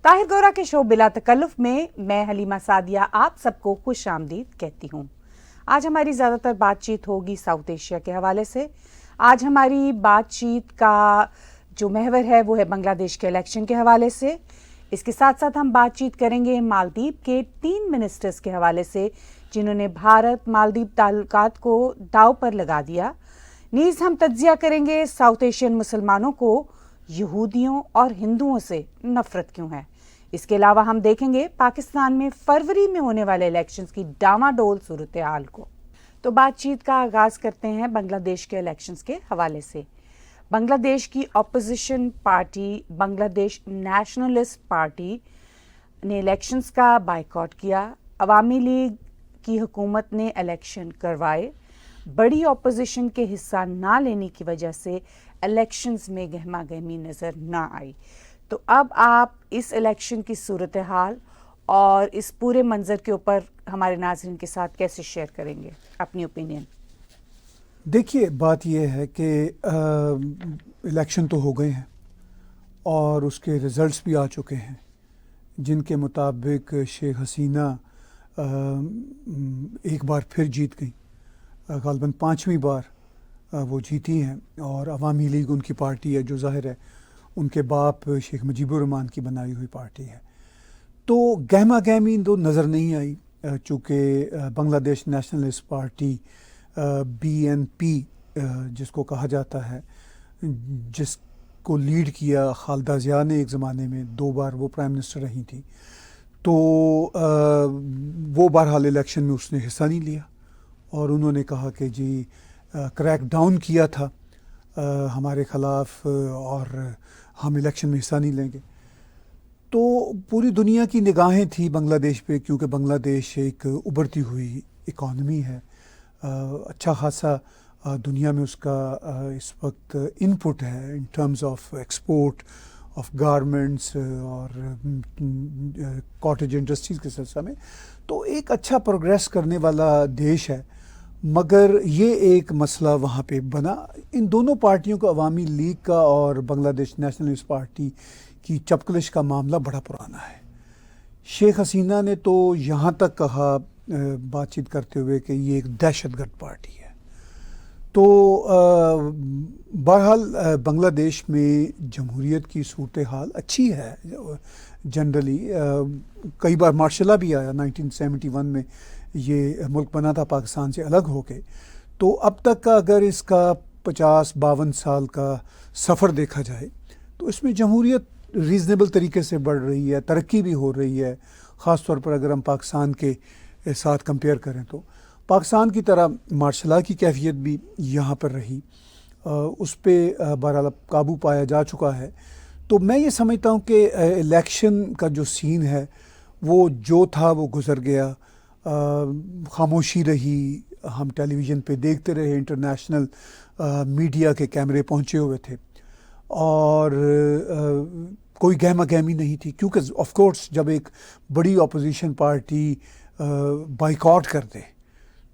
طاہر گورا کے شو بلا تکلف میں میں حلیمہ سعدیہ آپ سب کو خوش آمدید کہتی ہوں۔ آج ہماری زیادہ تر بات چیت ہوگی ساؤتھ ایشیا کے حوالے سے۔ آج ہماری بات چیت کا جو محور ہے وہ ہے بنگلہ دیش کے الیکشن کے حوالے سے۔ اس کے ساتھ ساتھ ہم بات چیت کریں گے مالدیپ کے 3 منسٹرز کے حوالے سے جنہوں نے بھارت مالدیپ تعلقات کو داؤ پر لگا دیا۔ نیز ہم تجزیہ کریں گے ساؤتھ ایشین مسلمانوں کو یہودیوں اور ہندوؤں سے نفرت کیوں ہے۔ اس کے علاوہ ہم دیکھیں گے پاکستان میں فروری میں ہونے والے الیکشنز کی ڈاما ڈول صورتحال کو۔ تو بات چیت کا آغاز کرتے ہیں بنگلہ دیش کے الیکشنز کے حوالے سے۔ بنگلہ دیش کی اپوزیشن پارٹی بنگلہ دیش نیشنلسٹ پارٹی نے الیکشنز کا بائیکاٹ کیا۔ عوامی لیگ کی حکومت نے الیکشن کروائے۔ بڑی اپوزیشن کے حصہ نہ لینے کی وجہ سے الیکشنز میں گہما گہمی نظر نہ آئی۔ تو اب آپ اس الیکشن کی صورتحال اور اس پورے منظر کے اوپر ہمارے ناظرین کے ساتھ کیسے شیئر کریں گے اپنی اوپینین؟ دیکھیے، بات یہ ہے کہ الیکشن تو ہو گئے ہیں اور اس کے ریزلٹس بھی آ چکے ہیں، جن کے مطابق شیخ حسینہ ایک بار پھر جیت گئیں، غالباً 5ویں بار وہ جیتی ہیں، اور عوامی لیگ ان کی پارٹی ہے جو ظاہر ہے ان کے باپ شیخ مجیب الرحمان کی بنائی ہوئی پارٹی ہے۔ تو گہما گہمی تو نظر نہیں آئی، چونکہ بنگلہ دیش نیشنلسٹ پارٹی BNP جس کو کہا جاتا ہے، جس کو لیڈ کیا خالدہ ضیاء نے ایک زمانے میں، 2 بار وہ پرائم منسٹر رہی تھیں، تو وہ بہرحال الیکشن میں اس نے حصہ نہیں لیا، اور انہوں نے کہا کہ جی کریک ڈاؤن کیا تھا ہمارے خلاف اور ہم الیکشن میں حصہ نہیں لیں گے۔ تو پوری دنیا کی نگاہیں تھیں بنگلہ دیش پہ، کیونکہ بنگلہ دیش ایک ابھرتی ہوئی اکانومی ہے، اچھا خاصا دنیا میں اس کا اس وقت ان پٹ ہے in terms of export of garments اور کاٹیج انڈسٹریز کے سلسلہ میں، تو ایک اچھا پروگریس کرنے والا دیش ہے۔ مگر یہ ایک مسئلہ وہاں پہ بنا، ان دونوں پارٹیوں کو، عوامی لیگ کا اور بنگلہ دیش نیشنلسٹ پارٹی کی چپکلش کا معاملہ بڑا پرانا ہے۔ شیخ حسینہ نے تو یہاں تک کہا بات چیت کرتے ہوئے کہ یہ ایک دہشت گرد پارٹی ہے۔ تو بہرحال بنگلہ دیش میں جمہوریت کی صورتحال اچھی ہے جنرلی، کئی بار مارشل لا بھی آیا 1971 میں، یہ ملک بنا تھا پاکستان سے الگ ہو کے۔ تو اب تک کا اگر اس کا 50-52 سال کا سفر دیکھا جائے تو اس میں جمہوریت ریزنیبل طریقے سے بڑھ رہی ہے، ترقی بھی ہو رہی ہے، خاص طور پر اگر ہم پاکستان کے ساتھ کمپیئر کریں تو پاکستان کی طرح مارشل لا کی کیفیت بھی یہاں پر رہی، اس پہ بہرحال قابو پایا جا چکا ہے۔ تو میں یہ سمجھتا ہوں کہ الیکشن کا جو سین ہے وہ جو تھا وہ گزر گیا، خاموشی رہی، ہم ٹیلی ویژن پہ دیکھتے رہے، انٹرنیشنل میڈیا کے کیمرے پہنچے ہوئے تھے، اور کوئی گہما گہمی نہیں تھی، کیونکہ آف کورس جب ایک بڑی اپوزیشن پارٹی بائیکاٹ کر دے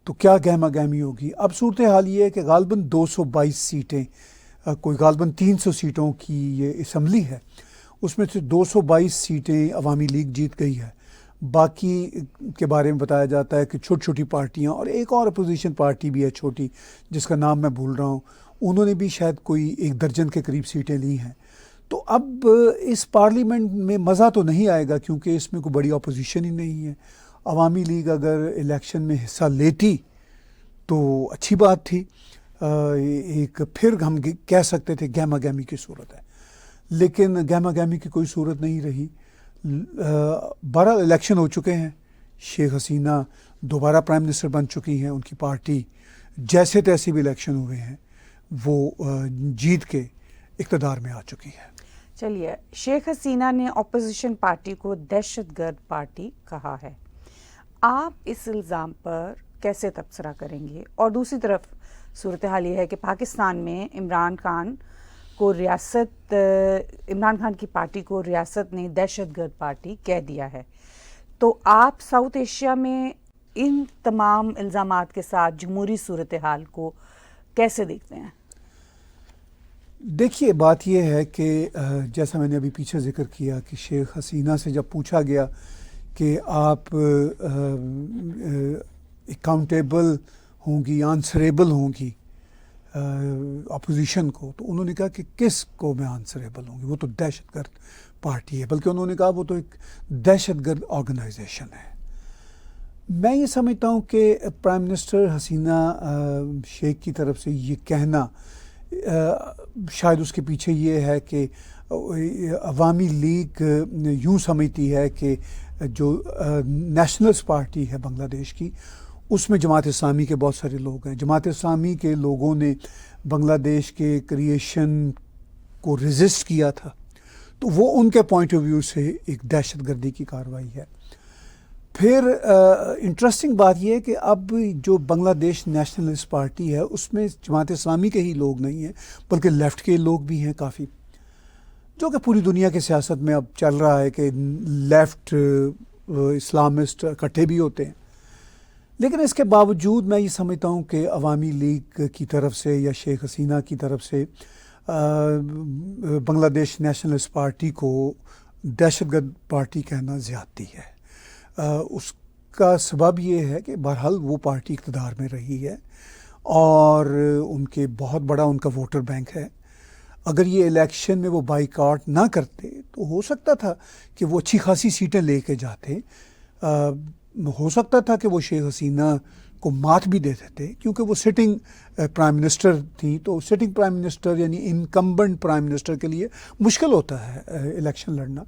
تو کیا گہما گہمی ہوگی۔ اب صورتحال یہ ہے کہ غالباً 222 سیٹیں، کوئی غالباً 300 سیٹوں کی یہ اسمبلی ہے، اس میں سے 222 سیٹیں عوامی لیگ جیت گئی ہے۔ باقی کے بارے میں بتایا جاتا ہے کہ چھوٹی چھوٹی پارٹیاں، اور ایک اور اپوزیشن پارٹی بھی ہے چھوٹی جس کا نام میں بھول رہا ہوں، انہوں نے بھی شاید کوئی 1 درجن کے قریب سیٹیں لی ہیں۔ تو اب اس پارلیمنٹ میں مزہ تو نہیں آئے گا، کیونکہ اس میں کوئی بڑی اپوزیشن ہی نہیں ہے۔ عوامی لیگ اگر الیکشن میں حصہ لیتی تو اچھی بات تھی، ایک پھر ہم کہہ سکتے تھے گہما گہمی کی صورت ہے، لیکن گہما گہمی کی کوئی صورت نہیں رہی۔ بہرحال الیکشن ہو چکے ہیں، شیخ حسینہ دوبارہ پرائم منسٹر بن چکی ہیں، ان کی پارٹی جیسے تیسے بھی الیکشن ہوئے ہیں وہ جیت کے اقتدار میں آ چکی ہے۔ چلیے، شیخ حسینہ نے اپوزیشن پارٹی کو دہشت گرد پارٹی کہا ہے، آپ اس الزام پر کیسے تبصرہ کریں گے؟ اور دوسری طرف صورتحال یہ ہے کہ پاکستان میں عمران خان کی پارٹی کو ریاست نے دہشت گرد پارٹی کہہ دیا ہے، تو آپ ساؤتھ ایشیا میں ان تمام الزامات کے ساتھ جمہوری صورتحال کو کیسے دیکھتے ہیں؟ دیکھیے بات یہ ہے کہ جیسا میں نے ابھی پیچھے ذکر کیا کہ شیخ حسینہ سے جب پوچھا گیا کہ آپ اکاؤنٹیبل ہوں گی، آنسریبل ہوں گی اپوزیشن کو، تو انہوں نے کہا کہ کس کو میں آنسریبل ہوں گی، وہ تو دہشت گرد پارٹی ہے، بلکہ انہوں نے کہا وہ تو ایک دہشت گرد آرگنائزیشن ہے۔ میں یہ سمجھتا ہوں کہ پرائم منسٹر حسینہ شیخ کی طرف سے یہ کہنا شاید اس کے پیچھے یہ ہے کہ عوامی لیگ یوں سمجھتی ہے کہ جو نیشنلسٹ پارٹی ہے بنگلہ دیش کی، اس میں جماعت اسلامی کے بہت سارے لوگ ہیں۔ جماعت اسلامی کے لوگوں نے بنگلہ دیش کے کریشن کو ریزسٹ کیا تھا، تو وہ ان کے پوائنٹ آف ویو سے ایک دہشت گردی کی کارروائی ہے۔ پھر انٹرسٹنگ بات یہ ہے کہ اب جو بنگلہ دیش نیشنلسٹ پارٹی ہے اس میں جماعت اسلامی کے ہی لوگ نہیں ہیں، بلکہ لیفٹ کے لوگ بھی ہیں کافی، جو کہ پوری دنیا کی سیاست میں اب چل رہا ہے کہ لیفٹ اسلامسٹ اکٹھے بھی ہوتے ہیں۔ لیکن اس کے باوجود میں یہ سمجھتا ہوں کہ عوامی لیگ کی طرف سے یا شیخ حسینہ کی طرف سے بنگلہ دیش نیشنلسٹ پارٹی کو دہشت گرد پارٹی کہنا زیادتی ہے۔ اس کا سبب یہ ہے کہ بہرحال وہ پارٹی اقتدار میں رہی ہے اور ان کے بہت بڑا ان کا ووٹر بینک ہے۔ اگر یہ الیکشن میں وہ بائیکاٹ نہ کرتے تو ہو سکتا تھا کہ وہ اچھی خاصی سیٹیں لے کے جاتے، ہو سکتا تھا کہ وہ شیخ حسینہ کو مات بھی دے دیتے، کیونکہ وہ سٹنگ پرائم منسٹر تھیں، تو سٹنگ پرائم منسٹر یعنی انکمبنٹ پرائم منسٹر کے لیے مشکل ہوتا ہے الیکشن لڑنا۔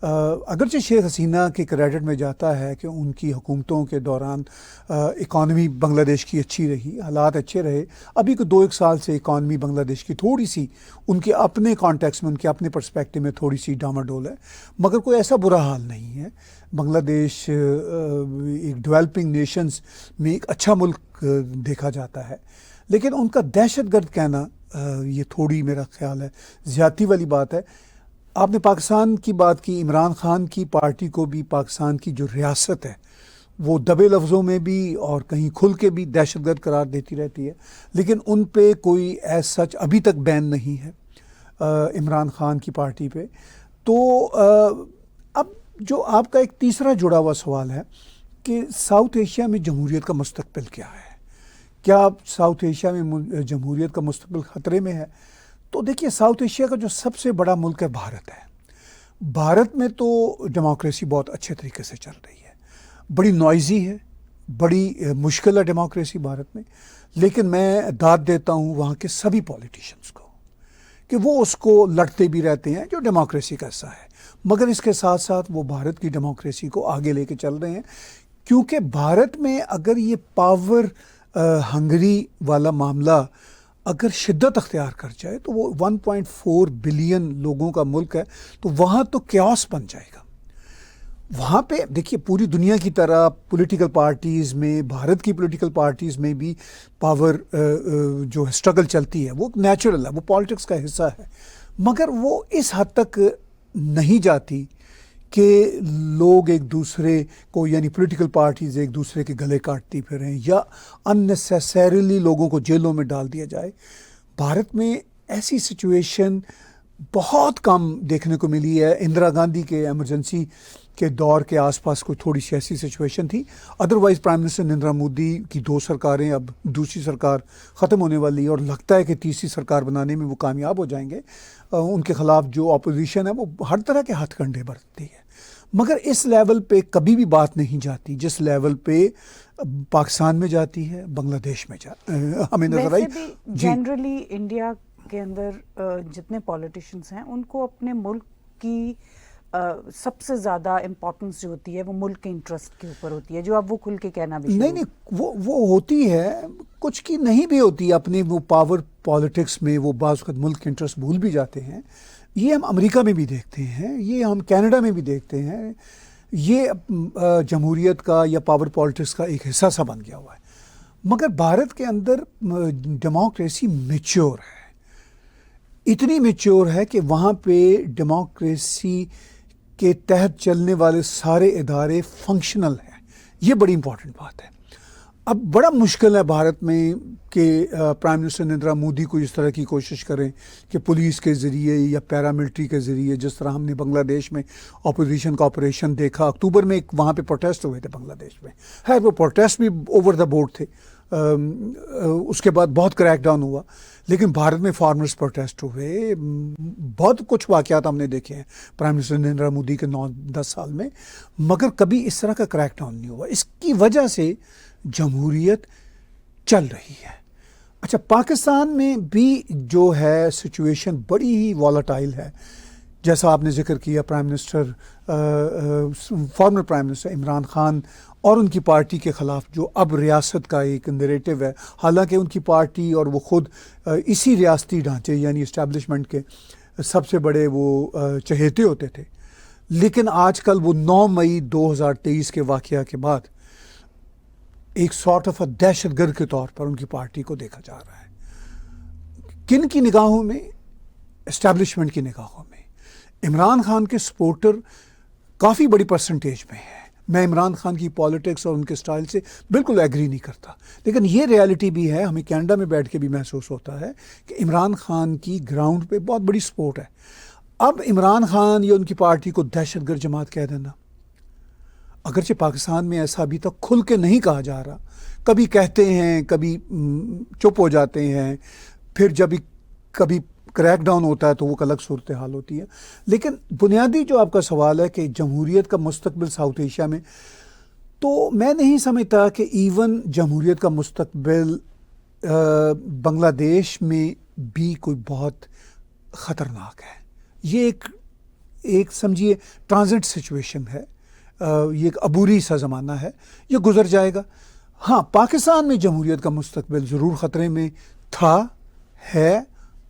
اگرچہ شیخ حسینہ کے کریڈٹ میں جاتا ہے کہ ان کی حکومتوں کے دوران اکانومی بنگلہ دیش کی اچھی رہی، حالات اچھے رہے۔ ابھی کو 2-1 سال سے اکانومی بنگلہ دیش کی تھوڑی سی ان کے اپنے کانٹیکس میں، ان کے اپنے پرسپیکٹو میں تھوڑی سی ڈاماڈول ہے، مگر کوئی ایسا برا حال نہیں ہے۔ بنگلہ دیش ایک ڈیولپنگ نیشنز میں ایک اچھا ملک دیکھا جاتا ہے، لیکن ان کا دہشت گرد کہنا یہ تھوڑی میرا خیال ہے زیادتی والی بات ہے۔ آپ نے پاکستان کی بات کی، عمران خان کی پارٹی کو بھی پاکستان کی جو ریاست ہے وہ دبے لفظوں میں بھی اور کہیں کھل کے بھی دہشت گرد قرار دیتی رہتی ہے، لیکن ان پہ کوئی ایز سچ ابھی تک بین نہیں ہے عمران خان کی پارٹی پہ۔ تو اب جو آپ کا ایک تیسرا جڑا ہوا سوال ہے کہ ساؤتھ ایشیا میں جمہوریت کا مستقبل کیا ہے، کیا ساؤتھ ایشیا میں جمہوریت کا مستقبل خطرے میں ہے؟ تو دیکھیے، ساؤتھ ایشیا کا جو سب سے بڑا ملک ہے بھارت ہے۔ بھارت میں تو ڈیموکریسی بہت اچھے طریقے سے چل رہی ہے، بڑی نوائزی ہے، بڑی مشکل ہے ڈیموکریسی بھارت میں، لیکن میں داد دیتا ہوں وہاں کے سبھی پولیٹیشنز کو کہ وہ اس کو لڑتے بھی رہتے ہیں جو ڈیموکریسی کا حصہ ہے، مگر اس کے ساتھ ساتھ وہ بھارت کی ڈیموکریسی کو آگے لے کے چل رہے ہیں، کیونکہ بھارت میں اگر یہ پاور ہنگری والا معاملہ اگر شدت اختیار کر جائے تو وہ 1.4 بلین لوگوں کا ملک ہے، تو وہاں تو کیوس بن جائے گا۔ وہاں پہ دیکھیے، پوری دنیا کی طرح پولیٹیکل پارٹیز میں، بھارت کی پولیٹیکل پارٹیز میں بھی پاور جو اسٹرگل چلتی ہے وہ نیچرل ہے، وہ پالیٹکس کا حصہ ہے، مگر وہ اس حد تک نہیں جاتی کہ لوگ ایک دوسرے کو، یعنی پولیٹیکل پارٹیز ایک دوسرے کے گلے کاٹتی پھریں یا اننیسیسریلی لوگوں کو جیلوں میں ڈال دیا جائے۔ بھارت میں ایسی سچویشن بہت کم دیکھنے کو ملی ہے۔ اندرا گاندھی کے ایمرجنسی کے دور کے آس پاس کوئی تھوڑی سی ایسی سچویشن تھی، otherwise prime minister Narendra Modi کی 2 سرکاریں، اب دوسری سرکار ختم ہونے والی ہے اور لگتا ہے کہ تیسری سرکار بنانے میں وہ کامیاب ہو جائیں گے۔ ان کے خلاف جو اپوزیشن ہے وہ ہر طرح کے ہتھ کنڈے برتتی ہے، مگر اس لیول پہ کبھی بھی بات نہیں جاتی جس لیول پہ پاکستان میں جاتی ہے، بنگلہ دیش میں ہمیں نظر آئی۔ جنرلی انڈیا کے اندر جتنے پولیٹیشینز ہیں ان کو اپنے ملک کی سب سے زیادہ امپورٹنس جو ہوتی ہے وہ ملک کے انٹرسٹ کے اوپر ہوتی ہے، جو اب وہ کھل کے کہنا بھی نہیں وہ ہوتی ہے، کچھ کی نہیں بھی ہوتی اپنے وہ پاور پالیٹکس میں، وہ بعض وقت ملک کے انٹرسٹ بھول بھی جاتے ہیں۔ یہ ہم امریکہ میں بھی دیکھتے ہیں، یہ ہم کینیڈا میں بھی دیکھتے ہیں، یہ جمہوریت کا یا پاور پالیٹکس کا ایک حصہ سا بن گیا ہوا ہے۔ مگر بھارت کے اندر ڈیموکریسی میچور ہے، اتنی میچور ہے کہ وہاں پہ ڈیموکریسی کے تحت چلنے والے سارے ادارے فنکشنل ہیں۔ یہ بڑی امپورٹنٹ بات ہے۔ اب بڑا مشکل ہے بھارت میں کہ پرائم منسٹر نریندر مودی کو اس طرح کی کوشش کریں کہ پولیس کے ذریعے یا پیراملٹری کے ذریعے، جس طرح ہم نے بنگلہ دیش میں اپوزیشن کا آپریشن دیکھا، اکتوبر میں وہاں پہ پروٹیسٹ ہوئے تھے بنگلہ دیش میں، ہے وہ پروٹیسٹ بھی اوور دا بورڈ تھے، اس کے بعد بہت کریک ڈاؤن ہوا، لیکن بھارت میں فارمرز پروٹیسٹ ہوئے، بہت کچھ واقعات ہم نے دیکھے ہیں پرائم منسٹر نریندر مودی کے 9-10 سال میں، مگر کبھی اس طرح کا کریک ڈاؤن نہیں ہوا۔ اس کی وجہ سے جمہوریت چل رہی ہے۔ اچھا، پاکستان میں بھی جو ہے سچویشن بڑی ہی والیٹائل ہے، جیسا آپ نے ذکر کیا، prime minister former prime minister Imran Khan اور ان کی پارٹی کے خلاف جو اب ریاست کا ایک نیریٹو ہے، حالانکہ ان کی پارٹی اور وہ خود اسی ریاستی ڈھانچے یعنی اسٹیبلشمنٹ کے سب سے بڑے وہ چہیتے ہوتے تھے، لیکن آج کل وہ 9 مئی 2023 کے واقعہ کے بعد ایک سارٹ آف دہشت گرد کے طور پر ان کی پارٹی کو دیکھا جا رہا ہے۔ کن کی نگاہوں میں؟ اسٹیبلشمنٹ کی نگاہوں میں۔ عمران خان کے سپورٹر کافی بڑی پرسنٹیج میں ہے۔ میں عمران خان کی پالیٹکس اور ان کے سٹائل سے بالکل ایگری نہیں کرتا، لیکن یہ ریالٹی بھی ہے، ہمیں کینیڈا میں بیٹھ کے بھی محسوس ہوتا ہے کہ عمران خان کی گراؤنڈ پہ بہت بڑی سپورٹ ہے۔ اب عمران خان یا ان کی پارٹی کو دہشت گرد جماعت کہہ دینا، اگرچہ پاکستان میں ایسا ابھی تک کھل کے نہیں کہا جا رہا، کبھی کہتے ہیں، کبھی چپ ہو جاتے ہیں، پھر جب کبھی کریک ڈاؤن ہوتا ہے تو وہ الگ صورتحال ہوتی ہے۔ لیکن بنیادی جو آپ کا سوال ہے کہ جمہوریت کا مستقبل ساؤتھ ایشیا میں، تو میں نہیں سمجھتا کہ ایون جمہوریت کا مستقبل بنگلہ دیش میں بھی کوئی بہت خطرناک ہے۔ یہ ایک سمجھیے ٹرانزٹ سچویشن ہے، یہ ایک عبوری سا زمانہ ہے، یہ گزر جائے گا۔ ہاں، پاکستان میں جمہوریت کا مستقبل ضرور خطرے میں تھا، ہے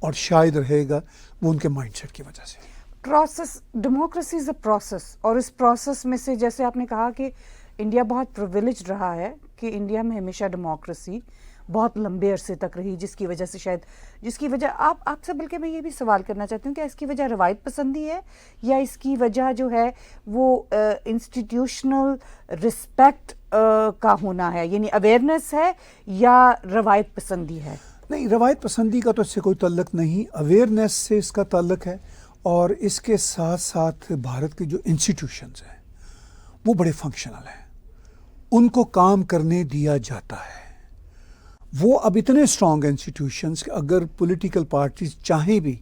اور شاید رہے گا، وہ ان کے مائنڈ سیٹ کی وجہ سے۔ Process, democracy is a process, اور اس پروسیس میں سے جیسے آپ نے کہا کہ انڈیا بہت پریویلیج رہا ہے کہ انڈیا میں ہمیشہ ڈیموکریسی بہت لمبے عرصے تک رہی، جس کی وجہ آپ سے بلکہ میں یہ بھی سوال کرنا چاہتی ہوں کہ اس کی وجہ روایت پسندی ہے یا اس کی وجہ جو ہے وہ انسٹیٹیوشنل رسپیکٹ کا ہونا ہے، یعنی اویئرنیس ہے یا روایت پسندی ہے؟ نہیں، روایت پسندی کا تو اس سے کوئی تعلق نہیں، اویئرنیس سے اس کا تعلق ہے، اور اس کے ساتھ ساتھ بھارت کے جو انسٹیٹیوشنز ہیں وہ بڑے فنکشنل ہیں، ان کو کام کرنے دیا جاتا ہے۔ وہ اب اتنے اسٹرانگ انسٹیٹیوشنز کہ اگر پولیٹیکل پارٹیز چاہیں بھی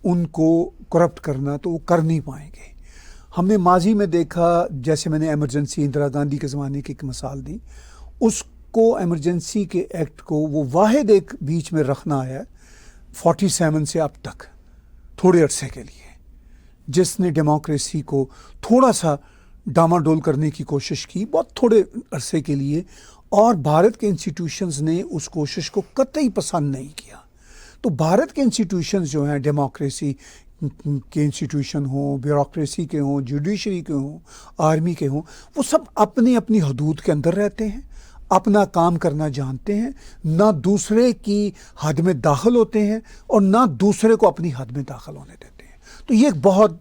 ان کو کرپٹ کرنا تو وہ کر نہیں پائیں گے۔ ہم نے ماضی میں دیکھا، جیسے میں نے ایمرجنسی اندرا گاندھی کے زمانے کی ایک مثال دی، اس کو ایمرجنسی کے ایکٹ کو وہ واحد ایک بیچ میں رکھنا ہے 47 سے اب تک تھوڑے عرصے کے لیے، جس نے ڈیموکریسی کو تھوڑا سا ڈاماڈول کرنے کی کوشش کی بہت تھوڑے عرصے کے لیے، اور بھارت کے انسٹیٹیوشنز نے اس کوشش کو قطعی پسند نہیں کیا۔ تو بھارت کے انسٹیٹیوشنز جو ہیں، ڈیموکریسی کے انسٹیٹیوشن ہوں، بیوروکریسی کے ہوں، جوڈیشری کے ہوں، آرمی کے ہوں، وہ سب اپنی اپنی حدود کے اندر رہتے ہیں، اپنا کام کرنا جانتے ہیں، نہ دوسرے کی حد میں داخل ہوتے ہیں اور نہ دوسرے کو اپنی حد میں داخل ہونے دیتے ہیں۔ تو یہ ایک بہت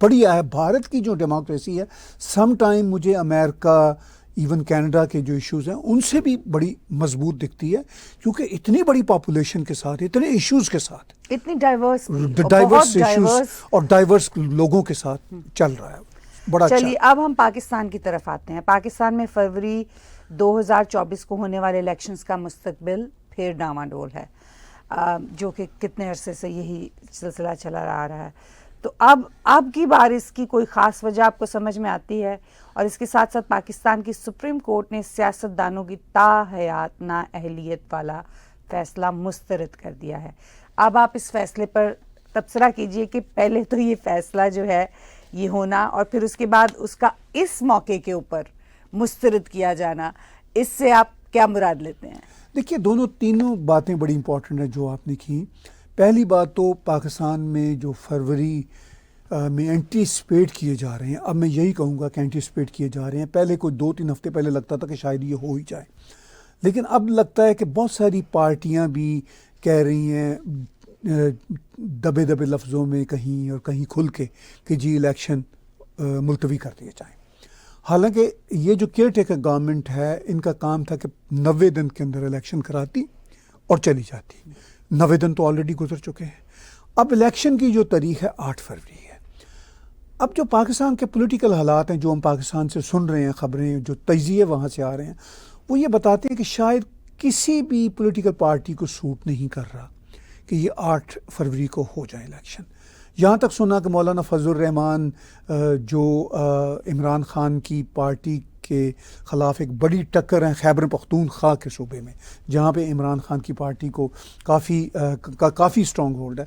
بڑھیا ہے بھارت کی جو ڈیموکریسی ہے۔ سم ٹائم مجھے امریکہ، ایون کینیڈا کے جو ایشوز ہیں ان سے بھی بڑی مضبوط دکھتی ہے، کیونکہ اتنی بڑی پاپولیشن کے ساتھ، اتنے ایشوز کے ساتھ، اتنی ڈائیورس ایشوز اور ڈائیورس لوگوں کے ساتھ چل رہا ہے، بڑا اچھا۔ چلیے اب ہم پاکستان کی طرف آتے ہیں۔ پاکستان میں فروری 2024 کو ہونے والے الیکشنز کا مستقبل پھر ڈاواڈول ہے، جو کہ کتنے عرصے سے یہی سلسلہ چلا آ رہا ہے۔ تو اب کی بار اس کی کوئی خاص وجہ آپ کو سمجھ میں آتی ہے؟ اور اس کے ساتھ ساتھ پاکستان کی سپریم کورٹ نے سیاست دانوں کی تاحیات نااہلیت والا فیصلہ مسترد کر دیا ہے۔ اب آپ اس فیصلے پر تبصرہ کیجئے کہ پہلے تو یہ فیصلہ جو ہے یہ ہونا، اور پھر اس کے بعد اس کا اس موقع کے اوپر مسترد کیا جانا، اس سے آپ کیا مراد لیتے ہیں؟ دیکھیے، تینوں باتیں بڑی امپورٹنٹ ہیں جو آپ نے کی۔ پہلی بات تو پاکستان میں جو فروری میں اینٹیسپیٹ کیے جا رہے ہیں، اب میں یہی کہوں گا کہ اینٹیسپیٹ کیے جا رہے ہیں۔ پہلے کوئی 2-3 ہفتے پہلے لگتا تھا کہ شاید یہ ہو ہی جائے، لیکن اب لگتا ہے کہ بہت ساری پارٹیاں بھی کہہ رہی ہیں دبے لفظوں میں کہیں اور کہیں کھل کے کہ جی الیکشن ملتوی کر دیے جائیں۔ حالانکہ یہ جو کیئر ٹیکر گورنمنٹ ہے ان کا کام تھا کہ 90 دن کے اندر الیکشن کراتی اور چلی جاتی. 90 دن تو آلریڈی گزر چکے ہیں. اب الیکشن کی جو تاریخ ہے 8 فروری ہے. اب جو پاکستان کے پولیٹیکل حالات ہیں جو ہم پاکستان سے سن رہے ہیں خبریں جو تجزیے وہاں سے آ رہے ہیں وہ یہ بتاتے ہیں کہ شاید کسی بھی پولیٹیکل پارٹی کو سوٹ نہیں کر رہا کہ یہ 8 فروری کو ہو جائے الیکشن. یہاں تک سنا کہ مولانا فضل الرحمان جو عمران خان کی پارٹی کے خلاف ایک بڑی ٹکر ہیں خیبر پختونخوا کے صوبے میں جہاں پہ عمران خان کی پارٹی کو کافی اسٹرانگ ہولڈ ہے.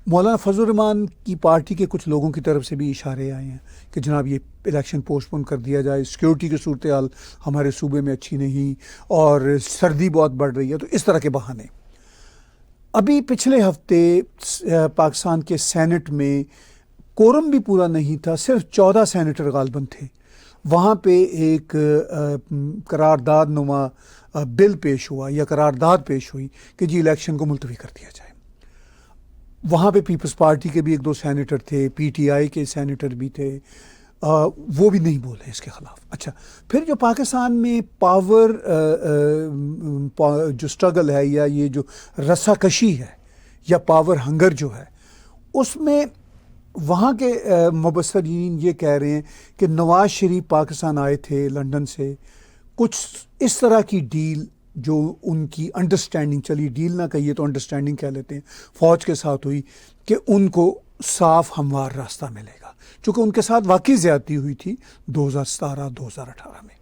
مولانا فضل الرحمان کی پارٹی کے کچھ لوگوں کی طرف سے بھی اشارے آئے ہیں کہ جناب یہ الیکشن پوسٹ پون کر دیا جائے, سیکیورٹی کی صورتحال ہمارے صوبے میں اچھی نہیں اور سردی بہت بڑھ رہی ہے. تو اس طرح کے بہانے. ابھی پچھلے ہفتے پاکستان کے سینٹ میں کورم بھی پورا نہیں تھا, صرف 14 سینیٹر غالباً تھے. وہاں پہ ایک قرارداد نما بل پیش ہوا یا قرارداد پیش ہوئی کہ جی الیکشن کو ملتوی کر دیا جائے. وہاں پہ پیپلز پارٹی کے بھی 1-2 سینیٹر تھے, پی ٹی آئی کے سینیٹر بھی تھے, وہ بھی نہیں بولے اس کے خلاف. اچھا, پھر جو پاکستان میں پاور جو سٹرگل ہے یا یہ جو رسا کشی ہے یا پاور ہنگر جو ہے اس میں وہاں کے مبصرین یہ کہہ رہے ہیں کہ نواز شریف پاکستان آئے تھے لندن سے, کچھ اس طرح کی ڈیل جو ان کی انڈرسٹینڈنگ چلی, ڈیل نہ کہیے تو انڈرسٹینڈنگ کہہ لیتے ہیں, فوج کے ساتھ ہوئی کہ ان کو صاف ہموار راستہ ملے گا, چونکہ ان کے ساتھ واقعی زیادتی ہوئی تھی 2017-2018 میں.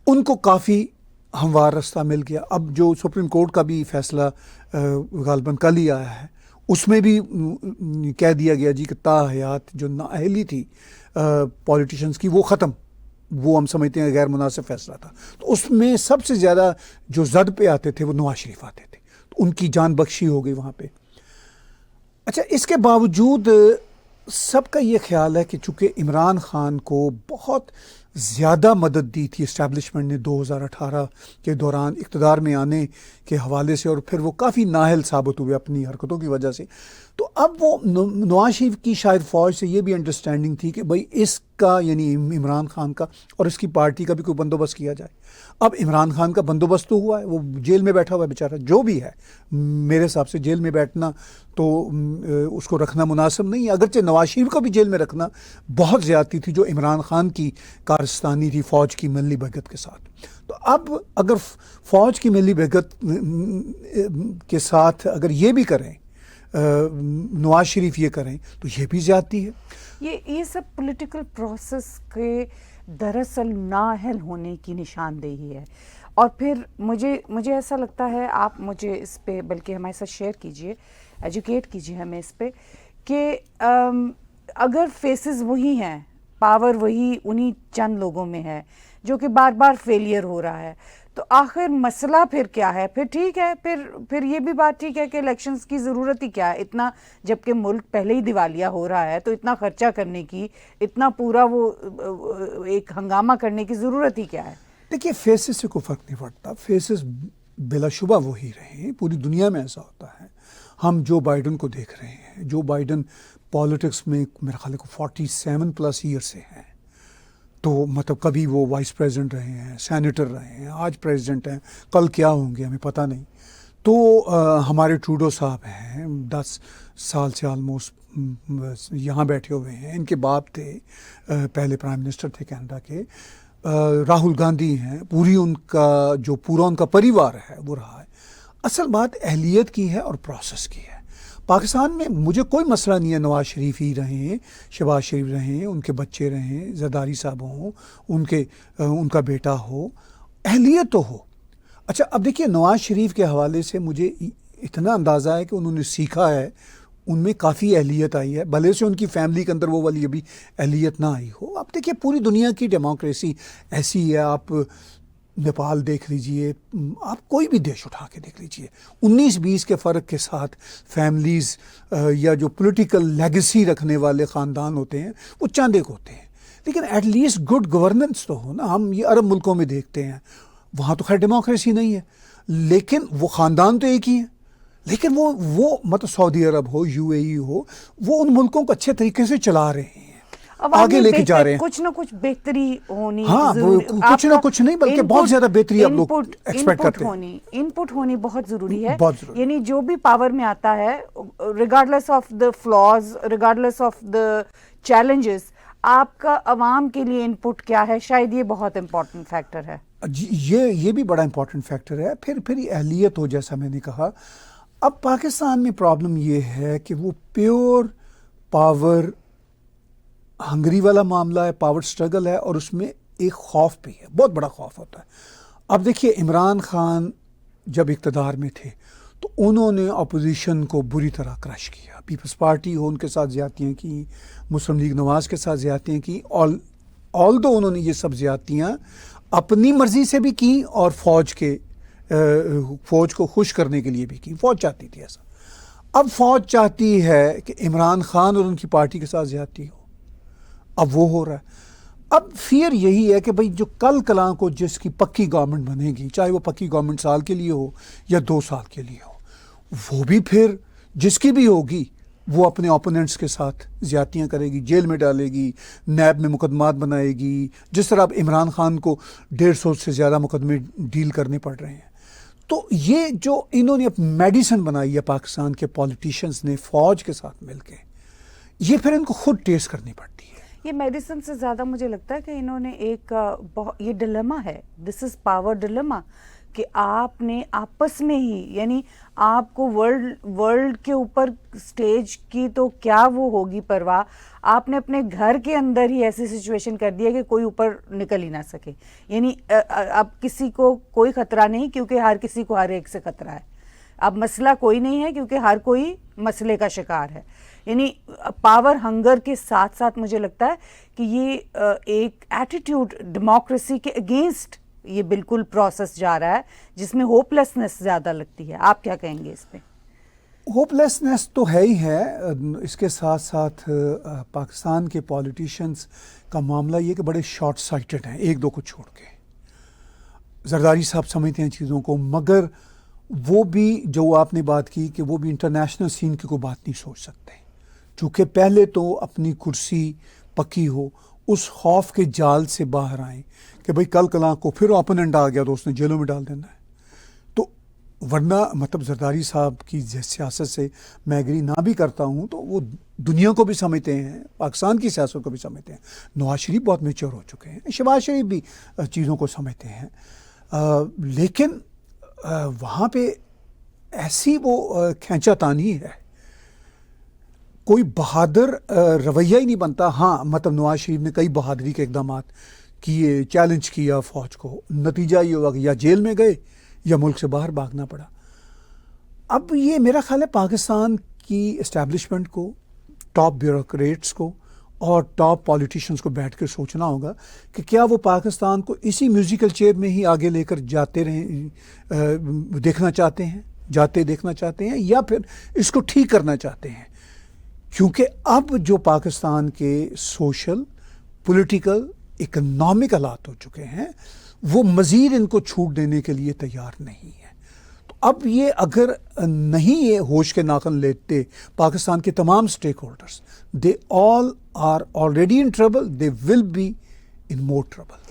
ان کو کافی ہموار راستہ مل گیا. اب جو سپریم کورٹ کا بھی فیصلہ غالباً کل ہی آیا ہے اس میں بھی کہہ دیا گیا جی کہ تاحیات جو نااہلی تھی پولیٹیشنز کی وہ ختم, وہ ہم سمجھتے ہیں غیر مناسب فیصلہ تھا. تو اس میں سب سے زیادہ جو زد پہ آتے تھے وہ نواز شریف آتے تھے, تو ان کی جان بخشی ہو گئی وہاں پہ. اچھا, اس کے باوجود سب کا یہ خیال ہے کہ چونکہ عمران خان کو بہت زیادہ مدد دی تھی اسٹیبلشمنٹ نے 2018 کے دوران اقتدار میں آنے کے حوالے سے, اور پھر وہ کافی نااہل ثابت ہوئے اپنی حرکتوں کی وجہ سے, تو اب وہ نواز شریف کی شاید فوج سے یہ بھی انڈرسٹینڈنگ تھی کہ بھائی اس کا یعنی عمران خان کا اور اس کی پارٹی کا بھی کوئی بندوبست کیا جائے. اب عمران خان کا بندوبست تو ہوا ہے, وہ جیل میں بیٹھا ہوا ہے بیچارہ, جو بھی ہے میرے حساب سے جیل میں بیٹھنا تو اس کو رکھنا مناسب نہیں ہے. اگرچہ نواز شریف کو بھی جیل میں رکھنا بہت زیادتی تھی جو عمران خان کی کارستانی تھی فوج کی ملی بھگت کے ساتھ. تو اب اگر فوج کی ملی بھگت کے ساتھ اگر یہ بھی کریں, نواز شریف یہ کریں, تو یہ بھی زیادتی ہے. یہ سب پولیٹیکل پروسیس کے دراصل نااہل ہونے کی نشاندہی ہے. اور پھر مجھے ایسا لگتا ہے, آپ مجھے اس پہ بلکہ ہمارے ساتھ شیئر کیجئے, ایجوکیٹ کیجئے ہمیں اس پہ, کہ اگر فیسز وہی ہیں, پاور وہی انہی چند لوگوں میں ہے جو کہ بار بار فیلئر ہو رہا ہے, تو آخر مسئلہ پھر کیا ہے؟ پھر ٹھیک ہے, پھر یہ بھی بات ٹھیک ہے کہ الیکشنز کی ضرورت ہی کیا ہے اتنا, جبکہ ملک پہلے ہی دیوالیہ ہو رہا ہے, تو اتنا خرچہ کرنے کی, اتنا پورا وہ ایک ہنگامہ کرنے کی ضرورت ہی کیا ہے؟ دیکھیے, فیسز سے کوئی فرق نہیں پڑتا, فیسز بلا شبہ وہی رہے ہیں, پوری دنیا میں ایسا ہوتا ہے. ہم جو بائیڈن کو دیکھ رہے ہیں, جو بائیڈن پالیٹکس میں میرے خیال کو 47+ ایئر سے ہیں, تو مطلب کبھی وہ وائس پریزیڈنٹ رہے ہیں, سینیٹر رہے ہیں, آج پریزیڈنٹ ہیں, کل کیا ہوں گے ہمیں پتہ نہیں. تو ہمارے ٹروڈو صاحب ہیں 10 سال سے آلموسٹ یہاں بیٹھے ہوئے ہیں, ان کے باپ تھے پہلے پرائم منسٹر تھے کینیڈا کے, راہل گاندھی ہیں, پورا ان کا پریوار ہے وہ رہا ہے. اصل بات اہلیت کی ہے اور پروسیس کی ہے. پاکستان میں مجھے کوئی مسئلہ نہیں ہے, نواز شریف ہی رہیں, شہباز شریف رہیں, ان کے بچے رہیں, زرداری صاحب ہوں, ان کا بیٹا ہو, اہلیت تو ہو. اچھا, اب دیکھیے نواز شریف کے حوالے سے مجھے اتنا اندازہ ہے کہ انہوں نے سیکھا ہے, ان میں کافی اہلیت آئی ہے, بھلے سے ان کی فیملی کے اندر وہ والی ابھی اہلیت نہ آئی ہو. اب دیکھیے پوری دنیا کی ڈیموکریسی ایسی ہے, آپ نیپال دیکھ لیجئے, آپ کوئی بھی دیش اٹھا کے دیکھ لیجئے, 19-20 کے فرق کے ساتھ فیملیز یا جو پولیٹیکل لیگیسی رکھنے والے خاندان ہوتے ہیں وہ چند ایک ہوتے ہیں, لیکن ایٹ لیسٹ گڈ گورننس تو ہو نا. ہم یہ عرب ملکوں میں دیکھتے ہیں, وہاں تو خیر ڈیموکریسی نہیں ہے, لیکن وہ خاندان تو ایک ہی ہیں, لیکن وہ مطلب سعودی عرب ہو, UAE ہو, وہ ان ملکوں کو اچھے طریقے سے چلا رہے ہیں. آگے لے کے جا رہے ہیں. کچھ نہ کچھ بہتری ہونی ہاں کچھ نہ کچھ نہیں بلکہ بہت زیادہ بہتری آپ لوگ ایکسپیکٹ کرتے ہیں. ان پٹ ہونی بہت ضروری ہے. بہت ضروری. یعنی جو بھی پاور میں آتا ہے regardless of the flaws, regardless of the challenges, آپ کا عوام کے لیے ان پٹ کیا ہے, شاید یہ بہت امپورٹنٹ فیکٹر ہے. یہ بھی بڑا امپورٹنٹ فیکٹر ہے. پھر اہلیت ہو, جیسا میں نے کہا. اب پاکستان میں پرابلم یہ ہے کہ وہ پیور پاور ہنگری والا معاملہ ہے, پاور سٹرگل ہے, اور اس میں ایک خوف بھی ہے, بہت بڑا خوف ہوتا ہے. اب دیکھیے عمران خان جب اقتدار میں تھے تو انہوں نے اپوزیشن کو بری طرح کرش کیا. پیپلز پارٹی ہو ان کے ساتھ زیادتیاں کی, مسلم لیگ نواز کے ساتھ زیادتیاں کی, آلدو انہوں نے یہ سب زیادتیاں اپنی مرضی سے بھی کی اور فوج کو خوش کرنے کے لیے بھی کی. فوج چاہتی تھی ایسا. اب فوج چاہتی ہے کہ عمران خان اور ان کی پارٹی کے ساتھ زیادتی ہو. اب وہ ہو رہا ہے. اب فیئر یہی ہے کہ بھئی جو کل کلاں کو جس کی پکی گورنمنٹ بنے گی, چاہے وہ پکی گورنمنٹ سال کے لیے ہو یا 2 سال کے لیے ہو, وہ بھی پھر جس کی بھی ہوگی وہ اپنے اوپوننٹس کے ساتھ زیادتیاں کرے گی, جیل میں ڈالے گی, نیب میں مقدمات بنائے گی. جس طرح اب عمران خان کو 150 سے زیادہ مقدمے ڈیل کرنے پڑ رہے ہیں. تو یہ جو انہوں نے میڈیسن بنائی ہے پاکستان کے پولیٹیشنز نے فوج کے ساتھ مل کے, یہ پھر ان کو خود ٹیسٹ کرنی پڑتی ہے. یہ میڈیسن سے زیادہ مجھے لگتا ہے کہ انہوں نے ایک یہ ڈیلیما ہے, دس از پاور ڈیلیما, کہ آپ نے آپس میں ہی, یعنی آپ کو ورلڈ کے اوپر سٹیج کی تو کیا وہ ہوگی پرواہ, آپ نے اپنے گھر کے اندر ہی ایسی سچویشن کر دی ہے کہ کوئی اوپر نکل ہی نہ سکے. یعنی اب کسی کو کوئی خطرہ نہیں کیونکہ ہر کسی کو ہر ایک سے خطرہ ہے. اب مسئلہ کوئی نہیں ہے کیونکہ ہر کوئی مسئلے کا شکار ہے. یعنی پاور ہنگر کے ساتھ ساتھ مجھے لگتا ہے کہ یہ ایک ایٹیٹیوڈ ڈیموکریسی کے اگینسٹ یہ بالکل پروسیس جا رہا ہے جس میں ہوپ لیسنس زیادہ لگتی ہے. آپ کیا کہیں گے اس پہ؟ ہوپ لیسنس تو ہے ہی ہے. اس کے ساتھ ساتھ پاکستان کے پولیٹیشنز کا معاملہ یہ کہ بڑے شارٹ سائٹڈ ہیں, ایک دو کو چھوڑ کے. زرداری صاحب سمجھتے ہیں چیزوں کو, مگر وہ بھی جو آپ نے بات کی کہ وہ بھی انٹرنیشنل سین کی کوئی بات نہیں سوچ سکتے, چونکہ پہلے تو اپنی کرسی پکی ہو, اس خوف کے جال سے باہر آئیں کہ بھئی کل کلاں کو پھر اوپوننٹ آ گیا تو اس نے جیلوں میں ڈال دینا ہے. تو ورنہ مطلب زرداری صاحب کی سیاست سے میں ایگری نہ بھی کرتا ہوں تو وہ دنیا کو بھی سمجھتے ہیں, پاکستان کی سیاست کو بھی سمجھتے ہیں. نواز شریف بہت میچور ہو چکے ہیں, شہباز شریف بھی چیزوں کو سمجھتے ہیں, لیکن وہاں پہ ایسی وہ کھینچا تانی ہے, کوئی بہادر رویہ ہی نہیں بنتا. ہاں مطلب نواز شریف نے کئی بہادری کے اقدامات کیے, چیلنج کیا فوج کو, نتیجہ یہ ہوا کہ یا جیل میں گئے یا ملک سے باہر بھاگنا پڑا. اب یہ میرا خیال ہے پاکستان کی اسٹیبلشمنٹ کو, ٹاپ بیوروکریٹس کو اور ٹاپ پولیٹیشنز کو بیٹھ کر سوچنا ہوگا کہ کیا وہ پاکستان کو اسی میوزیکل چیئر میں ہی آگے لے کر جاتے رہیں, دیکھنا چاہتے ہیں یا پھر اس کو ٹھیک کرنا چاہتے ہیں. کیونکہ اب جو پاکستان کے سوشل, پولیٹیکل, اکنامک حالات ہو چکے ہیں وہ مزید ان کو چھوٹ دینے کے لیے تیار نہیں ہے. تو اب یہ اگر نہیں یہ ہوش کے ناخن لیتے پاکستان کے تمام stakeholders, they all are already in trouble, they will be in more trouble.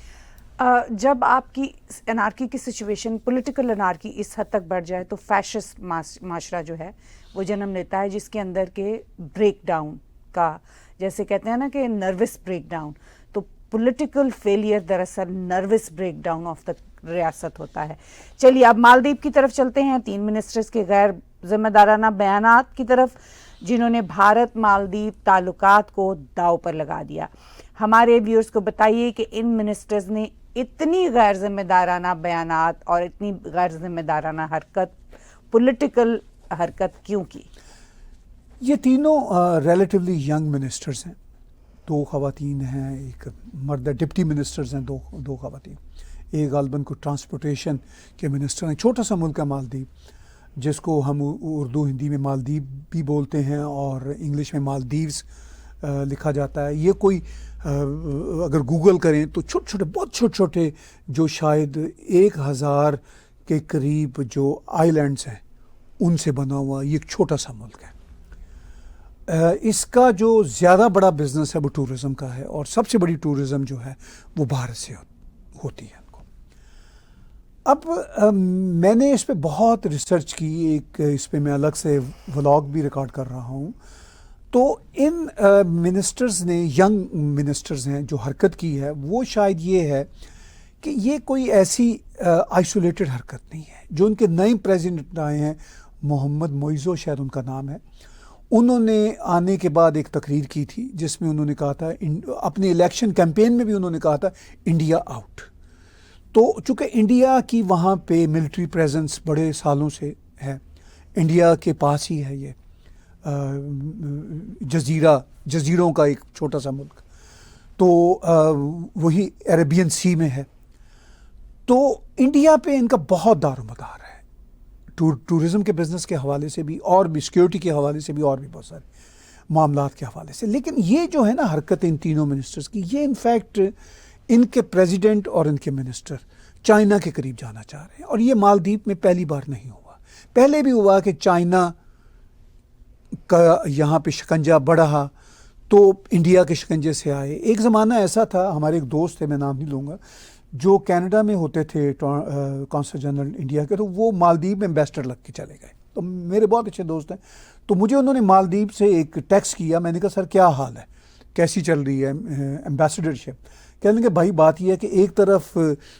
جب آپ کی انارکی کی سچویشن, پولیٹیکل انارکی اس حد تک بڑھ جائے تو فیشسٹ معاشرہ جو ہے وہ جنم لیتا ہے, جس کے اندر کے بریک ڈاؤن کا, جیسے کہتے ہیں نا کہ نروس بریک ڈاؤن, تو پولیٹیکل فیلئر دراصل nervous break down of the ریاست ہوتا ہے. چلیے اب مالدیپ کی طرف چلتے ہیں, 3 منسٹرز کے غیر ذمہ دارانہ بیانات کی طرف جنہوں نے بھارت مالدیپ تعلقات کو داؤ پر لگا دیا. ہمارے ویورز کو بتائیے کہ ان منسٹرز نے اتنی غیر ذمہ دارانہ بیانات اور اتنی غیر ذمہ دارانہ حرکت, پولیٹیکل حرکت کیوں کی؟ یہ تینوں ریلیٹیولی ینگ منسٹرز ہیں, 2 خواتین ہیں, ایک مرد ہے. ڈپٹی منسٹرز ہیں 2 خواتین, ایک غالباً کو ٹرانسپورٹیشن کے منسٹر ہیں. چھوٹا سا ملک ہے مالدیپ, جس کو ہم اردو ہندی میں مالدیپ بھی بولتے ہیں اور انگلش میں مالدیوز لکھا جاتا ہے. یہ کوئی اگر گوگل کریں تو چھوٹے چھوٹے, بہت چھوٹے چھوٹے, جو شاید 1000 کے قریب جو آئی لینڈز ہیں ان سے بنا ہوا یہ ایک چھوٹا سا ملک ہے. اس کا جو زیادہ بڑا بزنس ہے وہ ٹورزم کا ہے، اور سب سے بڑی ٹورزم جو ہے وہ بھارت سے ہوتی ہے ان کو۔ اب میں نے اس پہ بہت ریسرچ کی، ایک اس پہ میں الگ سے ولاگ بھی ریکارڈ کر رہا ہوں۔ تو ان منسٹرز نے، ینگ منسٹرز ہیں جو حرکت کی ہے، وہ شاید یہ ہے کہ یہ کوئی ایسی آئسولیٹڈ حرکت نہیں ہے۔ جو ان کے نئے پریزیڈنٹ آئے ہیں، محمد موئزو شاید ان کا نام ہے، انہوں نے آنے کے بعد ایک تقریر کی تھی جس میں انہوں نے کہا تھا، اپنے الیکشن کیمپین میں بھی انہوں نے کہا تھا انڈیا آؤٹ۔ تو چونکہ انڈیا کی وہاں پہ ملٹری پریزنس بڑے سالوں سے ہے، انڈیا کے پاس ہی ہے یہ جزیروں کا ایک چھوٹا سا ملک، تو وہی عربین سی میں ہے، تو انڈیا پہ ان کا بہت دار و مدار ہے، ٹورزم کے بزنس کے حوالے سے بھی، اور بھی سیکیورٹی کے حوالے سے بھی، اور بھی بہت سارے معاملات کے حوالے سے۔ لیکن یہ جو ہے نا حرکت ان تینوں منسٹرز کی، یہ انفیکٹ ان کے پریزیڈنٹ اور ان کے منسٹر چائنا کے قریب جانا چاہ رہے ہیں، اور یہ مالدیپ میں پہلی بار نہیں ہوا۔ پہلے بھی ہوا کہ چائنا کا یہاں پہ شکنجہ بڑھا تو انڈیا کے شکنجے سے آئے۔ ایک زمانہ ایسا تھا، ہمارے ایک دوست تھے، میں نام نہیں لوں گا، جو کینیڈا میں ہوتے تھے کونسل جنرل انڈیا کے، تو وہ مالدیپ میں ایمبیسڈر لگ کے چلے گئے۔ تو میرے بہت اچھے دوست ہیں، تو مجھے انہوں نے مالدیپ سے ایک ٹیکسٹ کیا، میں نے کہا سر کیا حال ہے، کیسی چل رہی ہے ایمبیسڈرشپ؟ کہنے کہ بھائی بات یہ ہے کہ ایک طرف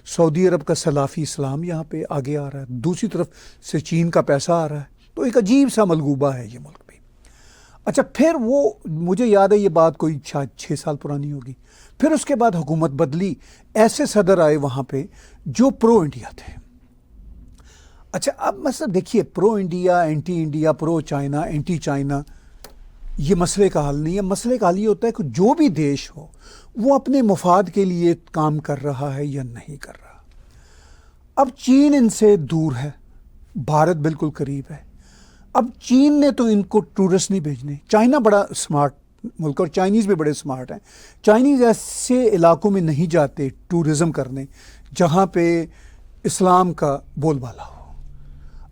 سعودی عرب کا سلافی اسلام یہاں پہ آگے آ رہا ہے، دوسری طرف سے چین کا پیسہ آ رہا ہے، تو ایک عجیب سا ملغوبہ ہے یہ ملک بھی۔ اچھا، پھر وہ مجھے یاد ہے، یہ بات کوئی 6 سال پرانی ہوگی، پھر اس کے بعد حکومت بدلی، ایسے صدر آئے وہاں پہ جو پرو انڈیا تھے۔ اچھا، اب مثلا دیکھیے، پرو انڈیا، اینٹی انڈیا، پرو چائنا، اینٹی چائنا، یہ مسئلے کا حل نہیں ہے۔ مسئلے کا حل یہ ہوتا ہے کہ جو بھی دیش ہو وہ اپنے مفاد کے لیے کام کر رہا ہے یا نہیں کر رہا۔ اب چین ان سے دور ہے، بھارت بالکل قریب ہے۔ اب چین نے تو ان کو ٹورسٹ نہیں بھیجنے، چائنا بڑا اسمارٹ ملک، اور چائنیز بھی بڑے اسمارٹ ہیں، چائنیز ایسے علاقوں میں نہیں جاتے ٹورزم کرنے جہاں پہ اسلام کا بول بالا ہو۔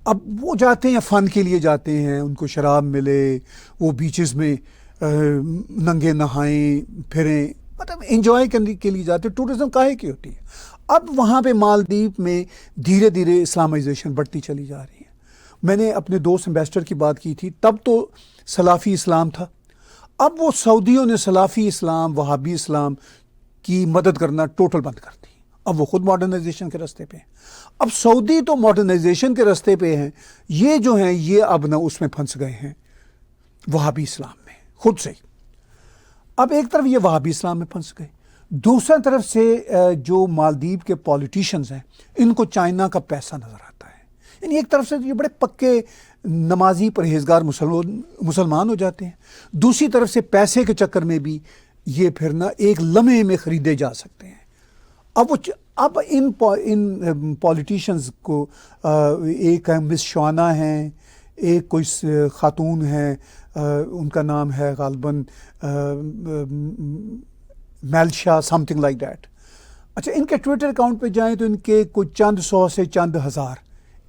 اب وہ جاتے ہیں، فن کے لیے جاتے ہیں، ان کو شراب ملے، وہ بیچز میں ننگے نہائیں پھریں، مطلب انجوائے کرنے کے لیے جاتے ہیں۔ ٹورزم کاہے کی ہوتی ہے؟ اب وہاں پہ مالدیپ میں دھیرے دھیرے اسلامائزیشن بڑھتی چلی جا رہی ہے۔ میں نے اپنے دوست ایمبیسڈر کی بات کی تھی، تب تو سلافی اسلام تھا، اب وہ سعودیوں نے سلافی اسلام، وہابی اسلام کی مدد کرنا ٹوٹل بند کر دی، اب وہ خود ماڈرنائزیشن کے راستے پہ ہیں۔ اب سعودی تو ماڈرنائزیشن کے راستے پہ ہیں، یہ جو ہیں یہ اب نہ اس میں پھنس گئے ہیں وہابی اسلام میں خود سے ہی۔ اب ایک طرف یہ وہابی اسلام میں پھنس گئے، دوسری طرف سے جو مالدیپ کے پولیٹیشنز ہیں ان کو چائنا کا پیسہ نظر آتا ہے، یعنی ایک طرف سے یہ بڑے پکے نمازی پرہیزگار مسلمان ہو جاتے ہیں، دوسری طرف سے پیسے کے چکر میں بھی یہ پھر نہ ایک لمحے میں خریدے جا سکتے ہیں۔ اب ان پولیٹیشنز کو، ایک مس شوانا ہیں، ایک کوئی خاتون ہیں، ان کا نام ہے غالباً میلشا سم تھنگ لائک دیٹ۔ اچھا، ان کے ٹویٹر اکاؤنٹ پہ جائیں تو ان کے کوئی چند سو سے چند ہزار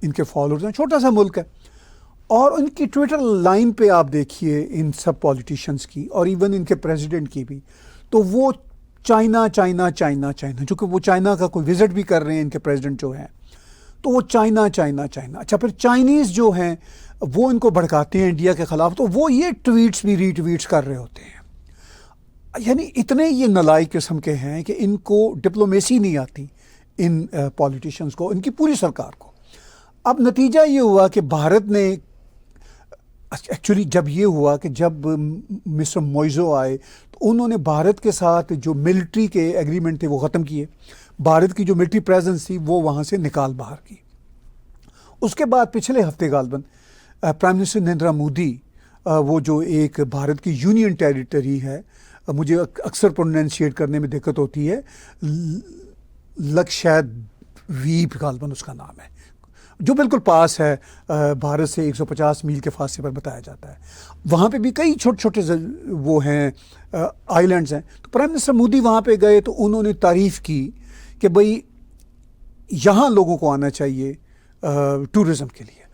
ان کے فالوورز ہیں، چھوٹا سا ملک ہے، اور ان کی ٹویٹر لائن پہ آپ دیکھیے ان سب پولیٹیشنز کی، اور ایون ان کے پریزیڈنٹ کی بھی، تو وہ چائنا چائنا چائنا چائنا، چونکہ وہ چائنا کا کوئی وزٹ بھی کر رہے ہیں ان کے پریزیڈنٹ جو ہیں، تو وہ چائنا چائنا چائنا۔ اچھا، پھر چائنیز جو ہیں وہ ان کو بھڑکاتے ہیں انڈیا کے خلاف، تو وہ یہ ٹویٹس بھی ری ٹویٹس کر رہے ہوتے ہیں۔ یعنی اتنے یہ نالائق قسم کے ہیں کہ ان کو ڈپلومیسی نہیں آتی، ان پولیٹیشنز کو، ان کی پوری سرکار کو۔ اب نتیجہ یہ ہوا کہ بھارت نے ایکچولی جب یہ ہوا کہ جب مسٹر موئزو آئے تو انہوں نے بھارت کے ساتھ جو ملٹری کے ایگریمنٹ تھے وہ ختم کیے، بھارت کی جو ملٹری پریزنس تھی وہ وہاں سے نکال باہر کی۔ اس کے بعد پچھلے ہفتے غالباً پرائم منسٹر نریندر مودی، وہ جو ایک بھارت کی یونین ٹیریٹری ہے، مجھے اکثر پروننشیٹ کرنے میں دقت ہوتی ہے، لکشادویپ غالباً اس کا نام ہے، جو بالکل پاس ہے بھارت سے 150 میل کے فاصلے پر بتایا جاتا ہے۔ وہاں پہ بھی کئی چھوٹے چھوٹے وہ ہیں آئی لینڈز ہیں۔ تو پرائم منسٹر مودی وہاں پہ گئے تو انہوں نے تعریف کی کہ بھئی یہاں لوگوں کو آنا چاہیے ٹورزم کے لیے۔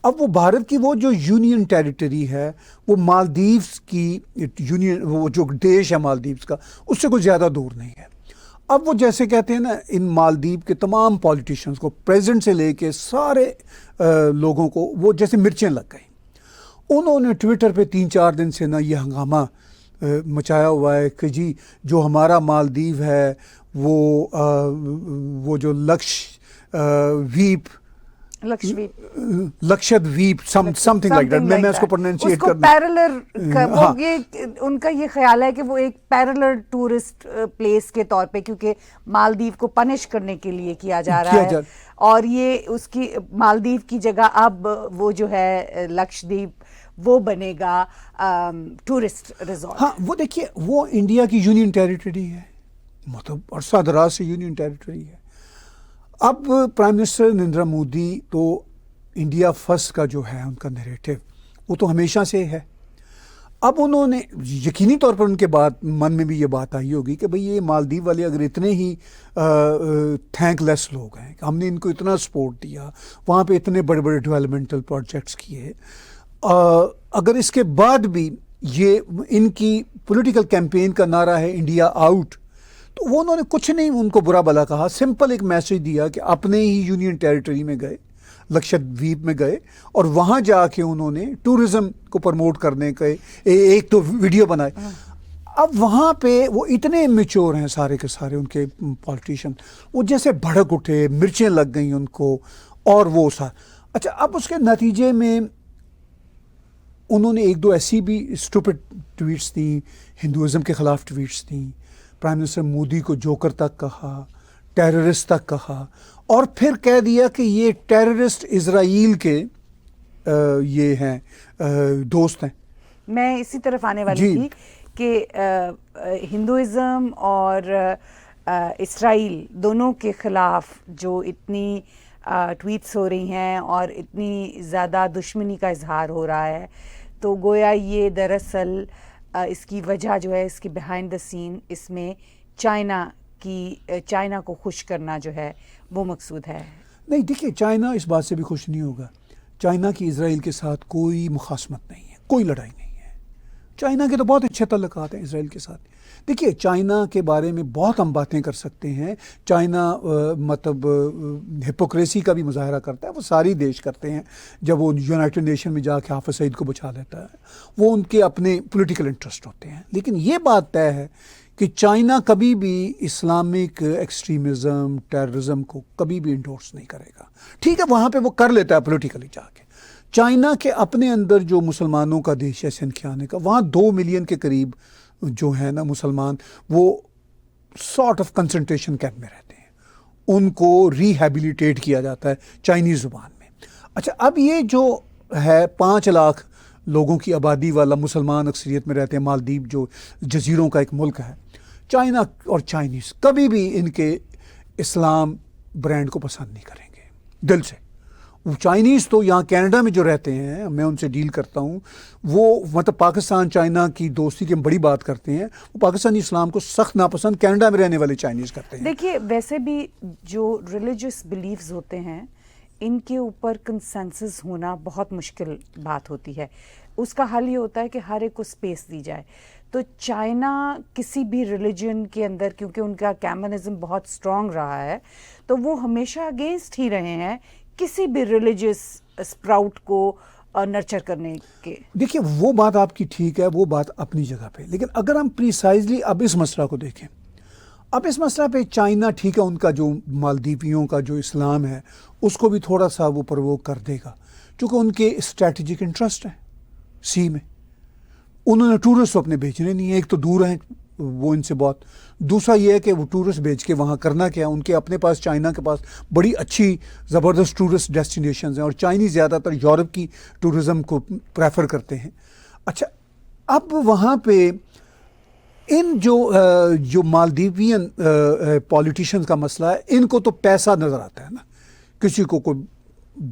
اب وہ بھارت کی وہ جو یونین ٹیریٹری ہے وہ مالدیوز کی یونین، وہ جو دیش ہے مالدیوز کا، اس سے کوئی زیادہ دور نہیں ہے. اب وہ جیسے کہتے ہیں نا، ان مالدیپ کے تمام پولیٹیشنز کو، پریزیڈنٹ سے لے کے سارے لوگوں کو وہ جیسے مرچیں لگ گئیں. انہوں نے ٹویٹر پہ 3-4 دن سے نا یہ ہنگامہ مچایا ہوا ہے کہ جی جو ہمارا مالدیو ہے وہ جو Lakshadweep some thing like that, میں اس کو پروننشیٹ کرنا، پیرلر، یہ ان کا یہ خیال ہے کہ وہ ایک پیرلر ٹورسٹ پلیس کے طور پہ، کیونکہ مالدیو کو پنش کرنے کے لیے کیا جا رہا ہے، اور یہ اس کی مالدیو کی جگہ اب وہ جو ہے لکشدیپ وہ بنے گا ٹورسٹ ریزورٹ. ہاں وہ دیکھیے، وہ انڈیا کی یونین ٹیریٹری ہے، مطلب عرصہ دراز سے یونین ٹیریٹری ہے. اب پرائم منسٹر نریندر مودی تو انڈیا فرسٹ کا جو ہے ان کا نیریٹو وہ تو ہمیشہ سے ہے. اب انہوں نے یقینی طور پر ان کے من میں بھی یہ بات آئی ہوگی کہ بھئی یہ مالدیو والے اگر اتنے ہی تھینک لیس لوگ ہیں کہ ہم نے ان کو اتنا سپورٹ دیا، وہاں پہ اتنے بڑے بڑے ڈیولپمنٹل پروجیکٹس کیے، اگر اس کے بعد بھی یہ ان کی پولیٹیکل کیمپین کا نعرہ ہے انڈیا آؤٹ، تو وہ انہوں نے کچھ نہیں ان کو برا بلا کہا، سمپل ایک میسج دیا کہ اپنے ہی یونین ٹیریٹری میں گئے، لکشدویپ میں گئے، اور وہاں جا کے انہوں نے ٹورزم کو پروموٹ کرنے کے ایک تو ویڈیو بنائے. اب وہاں پہ وہ اتنے میچور ہیں سارے کے سارے ان کے پالیٹیشین، وہ جیسے بھڑک اٹھے، مرچیں لگ گئیں ان کو، اور وہ اچھا اب اس کے نتیجے میں انہوں نے 1-2 ایسی بھی اسٹوپڈ ٹویٹس دیں، ہندوازم کے خلاف ٹویٹس دیں، پرائم منسٹر مودی کو جوکر تک کہا، ٹیررسٹ تک کہا، اور پھر کہہ دیا کہ یہ ٹیررسٹ اسرائیل کے یہ ہیں دوست ہیں. میں اسی طرف آنے والی تھی کہ ہندوازم اور اسرائیل دونوں کے خلاف جو اتنی ٹویٹس ہو رہی ہیں اور اتنی زیادہ دشمنی کا اظہار ہو رہا ہے، تو گویا یہ دراصل اس کی وجہ جو ہے، اس کی بیہائنڈ دا سین، اس میں چائنا کو خوش کرنا جو ہے وہ مقصود ہے. نہیں دیکھیے، چائنا اس بات سے بھی خوش نہیں ہوگا. چائنا کی اسرائیل کے ساتھ کوئی مخاصمت نہیں ہے، کوئی لڑائی نہیں ہے. چائنا کے تو بہت اچھے تعلقات ہیں اسرائیل کے ساتھ. دیکھیے، چائنا کے بارے میں بہت ہم باتیں کر سکتے ہیں. چائنا مطلب ہپوکریسی کا بھی مظاہرہ کرتا ہے، وہ ساری دیش کرتے ہیں. جب وہ یونائٹڈ نیشن میں جا کے حافظ سعید کو بچا لیتا ہے، وہ ان کے اپنے پولیٹیکل انٹرسٹ ہوتے ہیں. لیکن یہ بات طے ہے کہ چائنا کبھی بھی اسلامک ایکسٹریمزم، ٹیررزم کو کبھی بھی انڈورس نہیں کرے گا. ٹھیک ہے، وہاں پہ وہ کر لیتا ہے پولیٹیکلی جا کے. چائنا کے اپنے اندر جو مسلمانوں کا دیش ہے سنکھیانے کا، وہاں 2 ملین کے قریب جو ہے نا مسلمان، وہ سارٹ آف کنسنٹریشن کیمپ میں رہتے ہیں. ان کو ریہیبلیٹیٹ کیا جاتا ہے چائنیز زبان میں. اچھا، اب یہ جو ہے 5 لاکھ لوگوں کی آبادی والا مسلمان اکثریت میں رہتے ہیں مالدیپ، جو جزیروں کا ایک ملک ہے. چائنا اور چائنیز کبھی بھی ان کے اسلام برانڈ کو پسند نہیں کریں گے دل سے. چائنیز تو یہاں کینیڈا میں جو رہتے ہیں، میں ان سے ڈیل کرتا ہوں، وہ مطلب پاکستان چائنا کی دوستی کی ہم بڑی بات کرتے ہیں، وہ پاکستانی اسلام کو سخت ناپسند کینیڈا میں رہنے والے چائنیز کرتے ہیں. دیکھیے، ویسے بھی جو ریلیجس بلیفز ہوتے ہیں، ان کے اوپر کنسنسس ہونا بہت مشکل بات ہوتی ہے. اس کا حل یہ ہوتا ہے کہ ہر ایک کو اسپیس دی جائے. تو چائنا کسی بھی ریلیجن کے اندر، کیونکہ ان کا کیمنزم بہت اسٹرانگ رہا ہے، تو وہ ہمیشہ اگینسٹ ہی رہے ہیں کسی بھی ریلیجس اسپراؤٹ کو نرچر کرنے کے. دیکھیے، وہ بات آپ کی ٹھیک ہے، وہ بات اپنی جگہ پہ. لیکن اگر ہم پریسائزلی اب اس مسئلہ کو دیکھیں، اب اس مسئلہ پہ چائنا ٹھیک ہے، ان کا جو مالدیپیوں کا جو اسلام ہے اس کو بھی تھوڑا سا وہ پرووک کر دے گا، چونکہ ان کے اسٹریٹجک انٹرسٹ ہیں سی میں. انہوں نے ٹورسٹ اپنے بھیجنے نہیں ہیں. ایک تو دور ہیں وہ ان سے بہت، دوسرا یہ ہے کہ وہ ٹورسٹ بھیج کے وہاں کرنا کیا. ان کے اپنے پاس، چائنا کے پاس بڑی اچھی زبردست ٹورسٹ ڈیسٹینیشنز ہیں، اور چائنیز زیادہ تر یورپ کی ٹورزم کو پریفر کرتے ہیں. اچھا، اب وہاں پہ ان جو مالدیوین پولیٹیشینز کا مسئلہ ہے، ان کو تو پیسہ نظر آتا ہے نا. کسی کو کوئی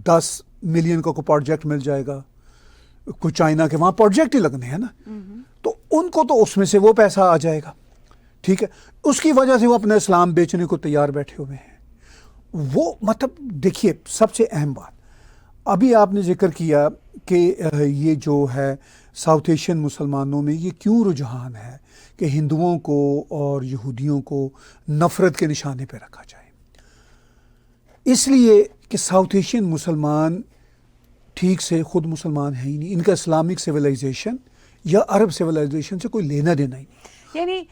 10 ملین کا کوئی پروجیکٹ مل جائے گا، کوئی چائنا کے وہاں پروجیکٹ ہی لگنے ہیں نا، تو ان کو تو اس میں سے وہ پیسہ آ جائے گا. ٹھیک ہے، اس کی وجہ سے وہ اپنا اسلام بیچنے کو تیار بیٹھے ہوئے ہیں. وہ مطلب دیکھیے، سب سے اہم بات، ابھی آپ نے ذکر کیا کہ یہ جو ہے ساؤتھ ایشین مسلمانوں میں یہ کیوں رجحان ہے کہ ہندوؤں کو اور یہودیوں کو نفرت کے نشانے پہ رکھا جائے. اس لیے کہ ساؤتھ ایشین مسلمان ٹھیک سے خود مسلمان ہیں ہی نہیں، ان کا اسلامک سویلائزیشن یا عرب سویلائزیشن سے کوئی لینا دینا ہی نہیں. یعنی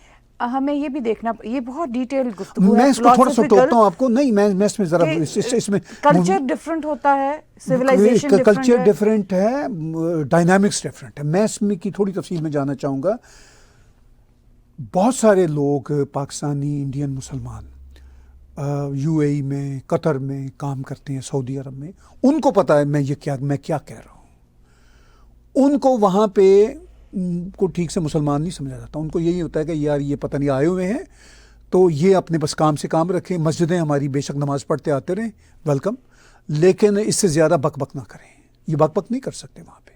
ہمیں یہ بھی دیکھنا، یہ بہت ڈیٹیل گفتگو میں ہے، اس کو تھوڑا سا ٹوکتا ہوں آپ کو، نہیں میں اس میں ذرا اس میں کلچر ڈفرنٹ ہوتا ہے، سویلائزیشن کلچر ڈفرینٹ ہے، ڈائنامکس ڈفرینٹ ہے. میں اس میں کی تھوڑی تفصیل میں جانا چاہوں گا. بہت سارے لوگ پاکستانی انڈین مسلمان یو اے ای میں، قطر میں کام کرتے ہیں، سعودی عرب میں، ان کو پتہ ہے میں کیا کہہ رہا ہوں. ان کو وہاں پہ کو ٹھیک سے مسلمان نہیں سمجھا جاتا. ان کو یہی ہوتا ہے کہ یار یہ پتہ نہیں آئے ہوئے ہیں تو یہ اپنے بس کام سے کام رکھیں، مسجدیں ہماری بے شک نماز پڑھتے آتے رہیں، ویلکم، لیکن اس سے زیادہ بک بک نہ کریں. یہ بک بک نہیں کر سکتے وہاں پہ،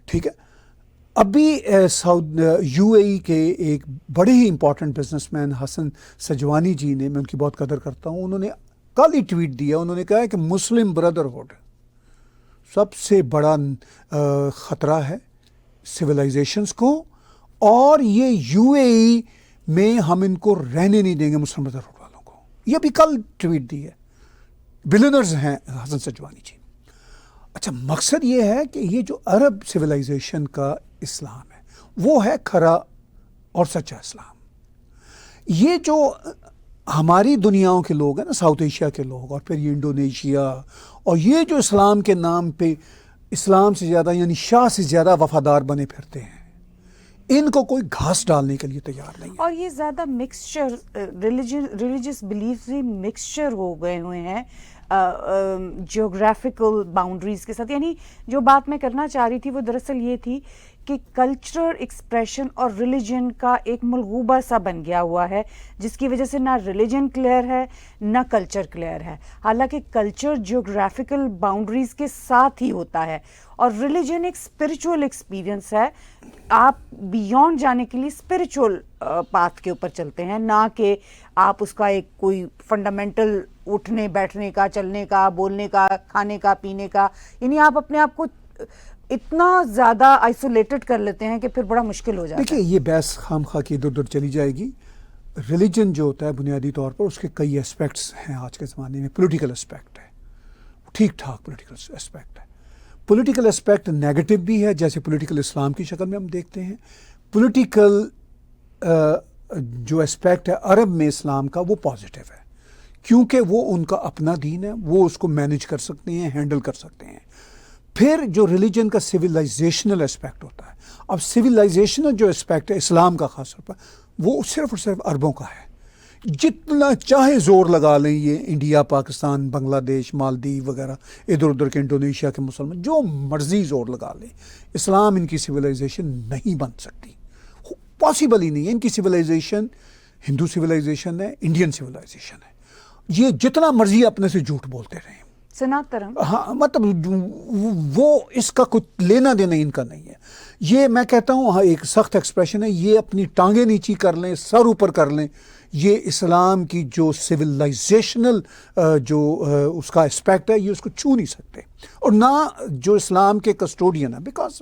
ٹھیک ہے. ابھی یو اے ای کے ایک بڑے ہی امپورٹنٹ بزنس مین حسن سجوانی جی نے، میں ان کی بہت قدر کرتا ہوں، انہوں نے کل ہی ٹویٹ دیا، انہوں نے کہا ہے کہ مسلم بردرہڈ سب سے بڑا خطرہ ہے سویلائزیشنز کو، اور یہ یو اے ای میں ہم ان کو رہنے نہیں دیں گے مسلم بردرہڈ والوں کو. یہ بھی کل ٹویٹ دی ہے. بلینرز ہیں حسن سجوانی جی. اچھا، مقصد یہ ہے کہ یہ جو عرب سویلائزیشن کا اسلام ہے وہ ہے کھرا اور سچا اسلام. یہ جو ہماری دنیاؤں کے لوگ ہیں نا، ساؤتھ ایشیا کے لوگ، اور پھر یہ انڈونیشیا، اور یہ جو اسلام کے نام پہ اسلام سے زیادہ یعنی شاہ سے زیادہ وفادار بنے پھرتے ہیں، ان کو کوئی گھاس ڈالنے کے لیے تیار نہیں ہے. اور یہ زیادہ مکسچر ریلیجس بلیف بھی مکسچر ہو گئے ہوئے ہیں جیوگرافیکل باؤنڈریز کے ساتھ. یعنی جو بات میں کرنا چاہ رہی تھی وہ دراصل یہ تھی کہ کلچرل ایکسپریشن اور ریلیجن کا ایک ملغوبہ سا بن گیا ہوا ہے، جس کی وجہ سے نہ ریلیجن کلیئر ہے نہ کلچر کلیئر ہے. حالانکہ کلچر جیوگرافیکل باؤنڈریز کے ساتھ ہی ہوتا ہے، اور ریلیجن ایک اسپرچول ایکسپیرئنس ہے. آپ بیونڈ جانے کے لیے اسپرچول پاتھ کے اوپر چلتے ہیں، نہ کہ آپ اس کا ایک کوئی فنڈامنٹل اٹھنے بیٹھنے کا، چلنے کا، بولنے کا، کھانے کا، پینے کا. یعنی آپ اپنے آپ کو اتنا زیادہ آئسولیٹڈ کر لیتے ہیں کہ پھر بڑا مشکل ہو جاتا ہے. دیکھیے، یہ بحث خام خواہ کی ادھر ادھر چلی جائے گی. ریلیجن جو ہوتا ہے بنیادی طور پر اس کے کئی اسپیکٹس ہیں. آج کے زمانے میں پولیٹیکل اسپیکٹ ہے، ٹھیک ٹھاک پولیٹیکل اسپیکٹ ہے. پولیٹیکل اسپیکٹ نیگیٹو بھی ہے، جیسے پولیٹیکل اسلام کی شکل میں ہم دیکھتے ہیں. پولیٹیکل جو اسپیکٹ ہے عرب میں اسلام کا، وہ پازیٹیو ہے، کیونکہ وہ ان کا اپنا دین ہے، وہ اس کو مینیج کر سکتے ہیں، ہینڈل کر سکتے ہیں. پھر جو ریلیجن کا سویلائزیشنل اسپیکٹ ہوتا ہے، اب سویلائزیشنل جو اسپیکٹ ہے اسلام کا خاص طور پر، وہ صرف اور صرف عربوں کا ہے. جتنا چاہے زور لگا لیں یہ انڈیا، پاکستان، بنگلہ دیش، مالدیو وغیرہ، ادھر ادھر کے انڈونیشیا کے مسلمان جو مرضی زور لگا لیں، اسلام ان کی سویلائزیشن نہیں بن سکتی، پاسبل ہی نہیں ہے. ان کی سویلائزیشن ہندو سویلائزیشن ہے، انڈین سویلائزیشن ہے. یہ جتنا مرضی اپنے سے جھوٹ بولتے رہیں، سناترم، ہاں، مطلب وہ اس کا کچھ لینا دینا ان کا نہیں ہے. یہ میں کہتا ہوں ایک سخت ایکسپریشن ہے، یہ اپنی ٹانگیں نیچی کر لیں، سر اوپر کر لیں، یہ اسلام کی جو سویلائزیشنل جو اس کا اسپیکٹ ہے، یہ اس کو چھو نہیں سکتے. اور نہ جو اسلام کے کسٹوڈین ہیں، because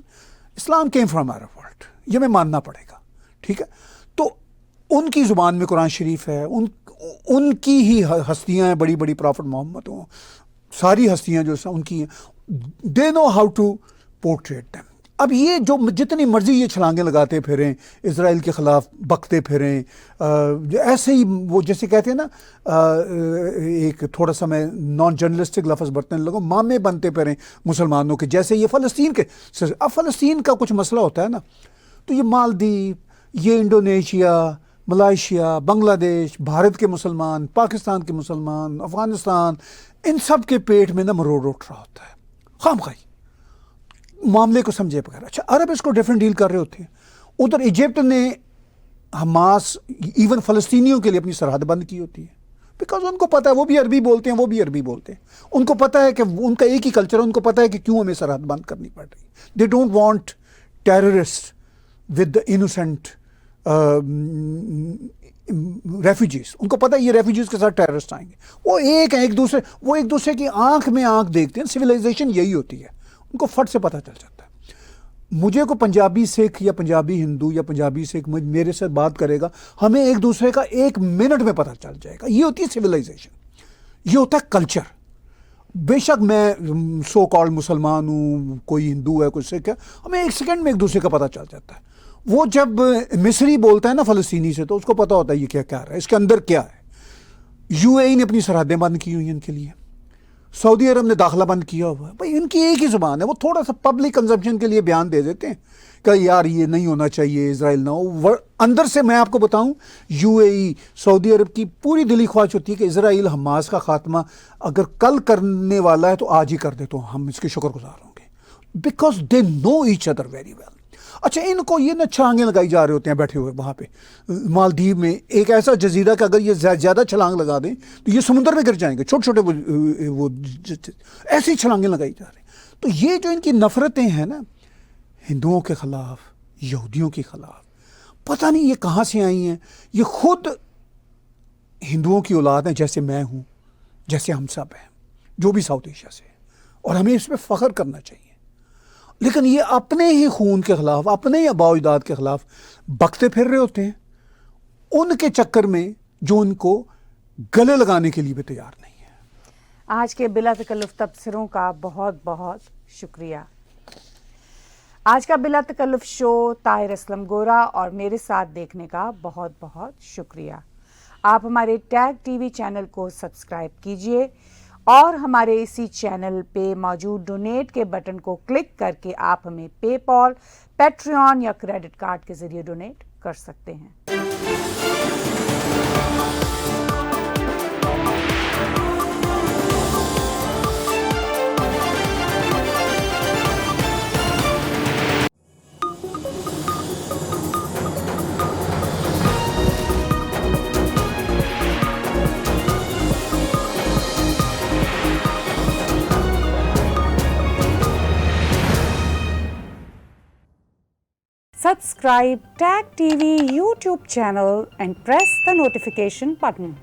Islam came from Arab world, یہ میں ماننا پڑے گا، ٹھیک ہے. تو ان کی زبان میں قرآن شریف ہے، ان کی ہی ہستیاں ہیں، بڑی بڑی پرافٹ محمد ہوں، ساری ہستیاں جو ان کی ہیں، they know how to portrait them. اب یہ جو جتنی مرضی یہ چھلانگیں لگاتے پھریں، اسرائیل کے خلاف بکتے پھریں، ایسے ہی وہ جیسے کہتے ہیں نا، ایک تھوڑا سا میں نان جرنلسٹک لفظ برتنے لگوں، مامے بنتے پھریں مسلمانوں کے، جیسے یہ فلسطین کے. اب فلسطین کا کچھ مسئلہ ہوتا ہے نا، تو یہ مالدیو، یہ انڈونیشیا، ملائیشیا، بنگلہ دیش، بھارت کے مسلمان، پاکستان کے مسلمان، افغانستان، ان سب کے پیٹ میں نا مروڑ اٹھ رہا ہوتا ہے خام خواہی معاملے کو سمجھے بغیر. اچھا، عرب اس کو ڈیفرنٹ ڈیل کر رہے ہوتے ہیں. ادھر ایجپٹ نے حماس ایون فلسطینیوں کے لیے اپنی سرحد بند کی ہوتی ہے، بیکاز ان کو پتہ ہے وہ بھی عربی بولتے ہیں، وہ بھی عربی بولتے ہیں، ان کو پتہ ہے کہ ان کا ایک ہی کلچر ہے، ان کو پتہ ہے کہ کیوں ہمیں سرحد بند کرنی پڑ رہی. They don't want terrorist with the innocent refugees, ان کو پتہ ہے یہ ریفیوجیز کے ساتھ ٹیررسٹ آئیں گے، وہ ایک دوسرے کی آنکھ میں آنکھ دیکھتے ہیں. سویلائزیشن یہی ہوتی ہے، ان کو فٹ سے پتہ چل جاتا ہے. مجھے کو پنجابی سکھ یا پنجابی ہندو یا پنجابی سکھ میرے سے بات کرے گا، ہمیں ایک دوسرے کا 1 منٹ میں پتہ چل جائے گا. یہ ہوتی ہے سویلائزیشن، یہ ہوتا ہے کلچر. بے شک میں سو کالڈ مسلمان ہوں، کوئی ہندو ہے، کوئی سکھ ہے، ہمیں 1 سیکنڈ میں ایک دوسرے کا پتہ چل جاتا ہے. وہ جب مصری بولتا ہے نا فلسطینی سے، تو اس کو پتہ ہوتا ہے یہ کیا کہہ رہا ہے، اس کے اندر کیا ہے. UAE نے اپنی سرحدیں بند کی ہوئی ہیں ان کے لیے، سعودی عرب نے داخلہ بند کیا ہوا ہے. بھائی ان کی ایک ہی زبان ہے، وہ تھوڑا سا پبلک کنزمپشن کے لیے بیان دے دیتے ہیں کہ یار یہ نہیں ہونا چاہیے، اسرائیل نہ ہو. اندر سے میں آپ کو بتاؤں، UAE سعودی عرب کی پوری دلی خواہش ہوتی ہے کہ اسرائیل حماس کا خاتمہ اگر کل کرنے والا ہے تو آج ہی کر دے، تو ہم اس کے شکر گزار ہوں گے، because they know each other very well. اچھا ان کو یہ نہ چھلانگیں لگائی جا رہے ہوتے ہیں بیٹھے ہوئے وہاں پہ مالدیو میں، ایک ایسا جزیرہ کہ اگر یہ زیادہ چھلانگ لگا دیں تو یہ سمندر میں گر جائیں گے، چھوٹے چھوٹے وہ ایسی چھلانگیں لگائی جا رہی ہیں. تو یہ جو ان کی نفرتیں ہیں نا ہندوؤں کے خلاف، یہودیوں کے خلاف، پتہ نہیں یہ کہاں سے آئی ہیں. یہ خود ہندوؤں کی اولاد ہیں، جیسے میں ہوں، جیسے ہم سب ہیں جو بھی ساؤتھ ایشیا سے، اور ہمیں اس پہ فخر کرنا چاہیے. لیکن یہ اپنے ہی خون کے خلاف، اپنے ہی آباء و اجداد کے خلاف بکتے پھر رہے ہوتے ہیں، ان کے چکر میں جو ان کو گلے لگانے کے لیے بھی تیار نہیں ہے. آج کے بلا تکلف تبصروں کا بہت بہت شکریہ. آج کا بلا تکلف شو طاہر اسلم گورا اور میرے ساتھ دیکھنے کا بہت بہت شکریہ. آپ ہمارے ٹیگ ٹی وی چینل کو سبسکرائب کیجئے اور ہمارے اسی چینل پہ موجود ڈونیٹ کے بٹن کو کلک کر کے آپ ہمیں پے پال، پیٹریون یا کریڈٹ کارڈ کے ذریعے ڈونیٹ کر سکتے ہیں. Subscribe Tag TV YouTube channel and press the notification button.